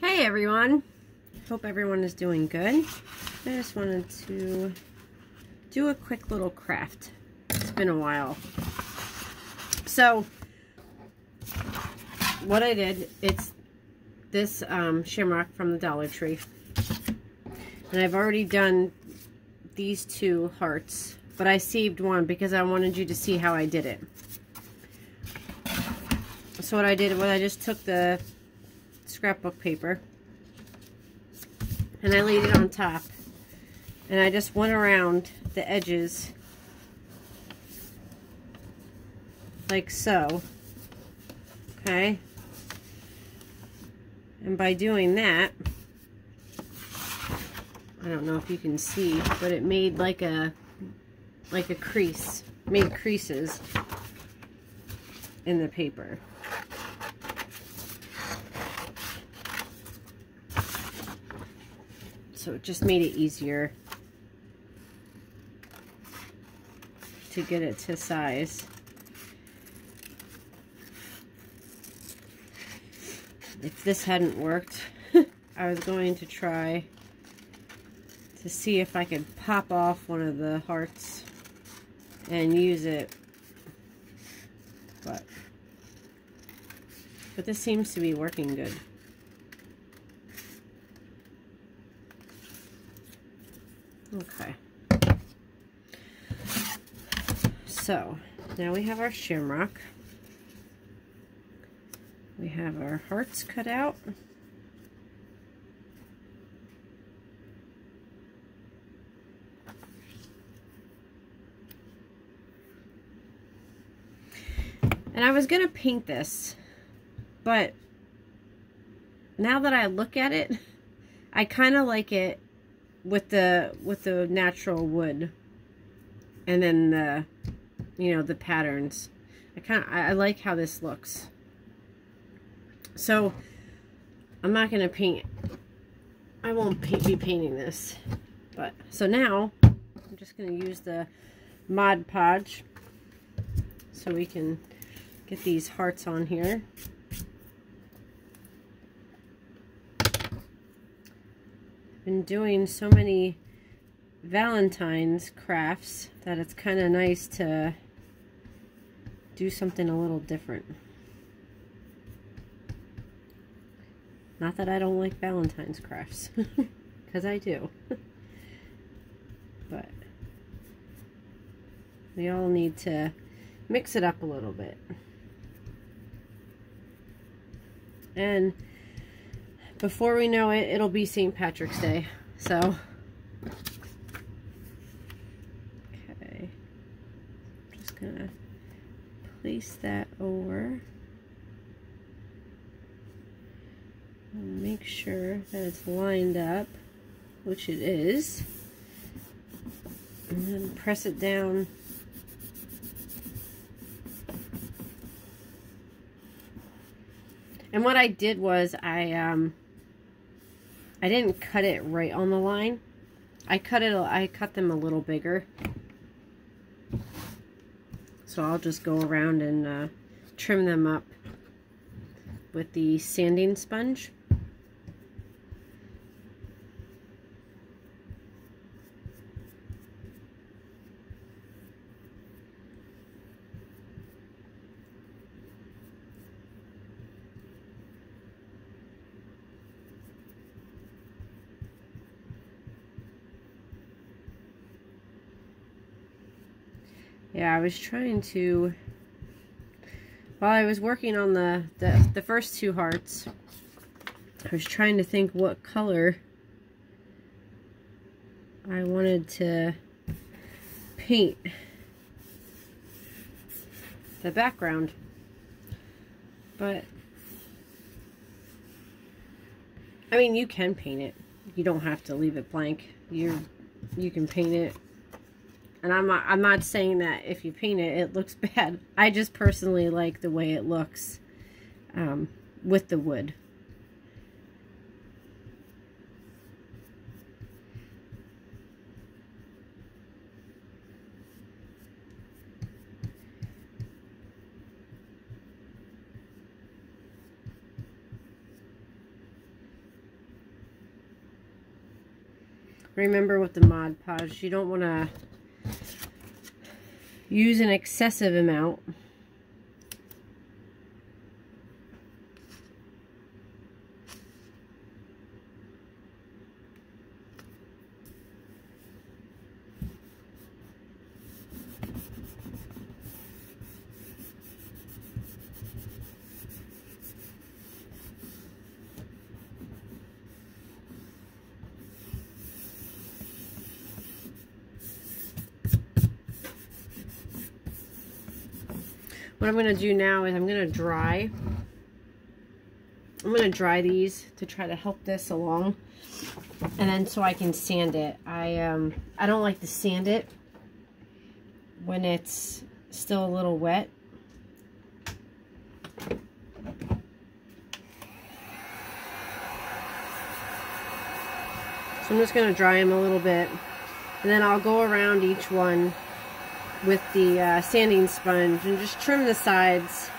Hey everyone, hope everyone is doing good. I just wanted to do a quick little craft. It's been a while. So what I did, it's this shamrock from the Dollar Tree. And I've already done these two hearts, but I saved one because I wanted you to see how I did it. So what I did was I just took the scrapbook paper and I laid it on top, and I just went around the edges like so. Okay, and by doing that, I don't know if you can see, but it made like a crease, made creases in the paper. So it just made it easier to get it to size. If this hadn't worked, I was going to try to see if I could pop off one of the hearts and use it. But this seems to be working good. Okay, so now we have our shamrock. We have our hearts cut out. And I was gonna paint this, but now that I look at it, I kind of like it with the natural wood, and then the, you know, the patterns. I like how this looks. So I'm not gonna paint. I won't be painting this. But so now I'm just gonna use the Mod Podge so we can get these hearts on here. Been doing so many Valentine's crafts that it's kind of nice to do something a little different. Not that I don't like Valentine's crafts, because I do. But we all need to mix it up a little bit. And before we know it, it'll be St. Patrick's Day. So, okay, just gonna place that over and make sure that it's lined up, which it is, and then press it down. And what I did was I didn't cut it right on the line. I cut them a little bigger. So I'll just go around and trim them up with the sanding sponge. Yeah, I was trying to, while I was working on the first two hearts, I was trying to think what color I wanted to paint the background. But, I mean, you can paint it. You don't have to leave it blank. You can paint it. And I'm not saying that if you paint it, it looks bad. I just personally like the way it looks with the wood. remember with the Mod Podge, you don't want to use an excessive amount. What I'm going to do now is I'm going to dry these to try to help this along, and then so I can sand it. I don't like to sand it when it's still a little wet. So I'm just going to dry them a little bit, and then I'll go around each one with the sanding sponge and just trim the sides.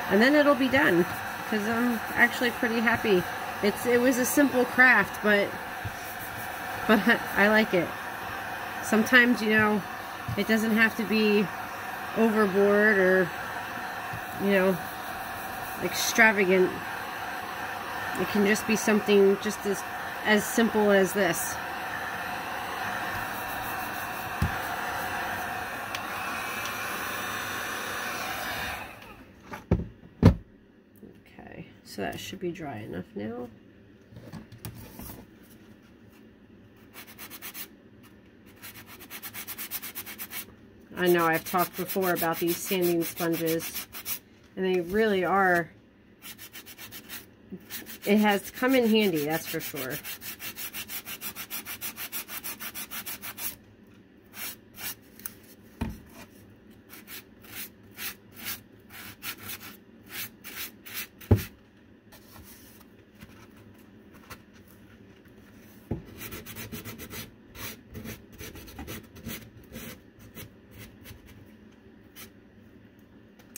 And then it'll be done, because I'm actually pretty happy. It was a simple craft, but I like it. Sometimes, you know, it doesn't have to be overboard or, you know, extravagant. It can just be something just as simple as this. Okay, so that should be dry enough now. I know I've talked before about these sanding sponges, and they really are. It has come in handy, that's for sure.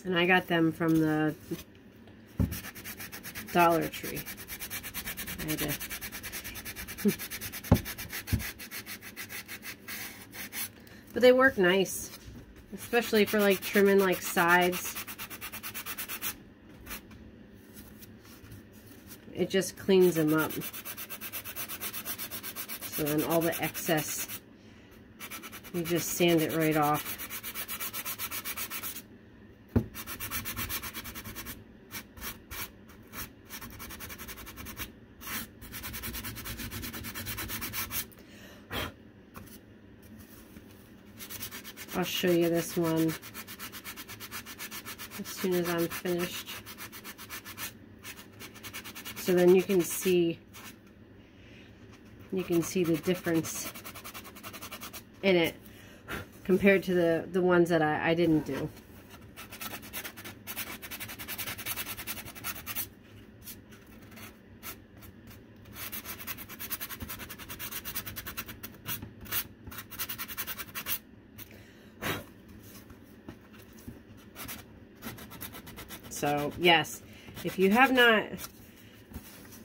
And I got them from the Dollar Tree. I had to but they work nice, especially for like trimming like sides. It just cleans them up. So then all the excess, you just sand it right off. I'll show you this one as soon as I'm finished. So then you can see the difference in it compared to the ones that I didn't do. So, yes, if you have not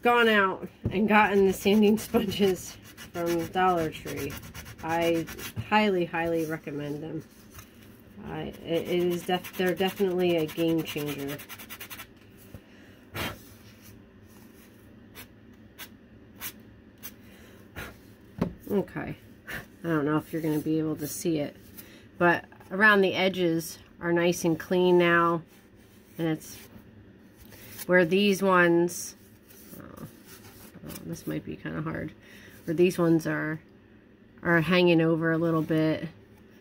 gone out and gotten the sanding sponges from Dollar Tree, I highly, highly recommend them. They're definitely a game changer. Okay, I don't know if you're going to be able to see it, but around the edges are nice and clean now. And it's where these ones, this might be kind of hard, where these ones are hanging over a little bit.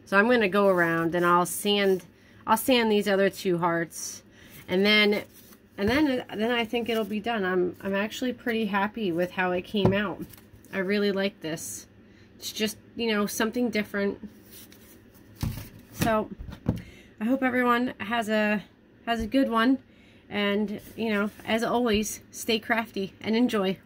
So I'm going to go around and I'll sand these other two hearts, and then I think it'll be done. I'm actually pretty happy with how it came out. I really like this. It's just, you know, something different. So I hope everyone has a good one, and, you know, as always, stay crafty and enjoy.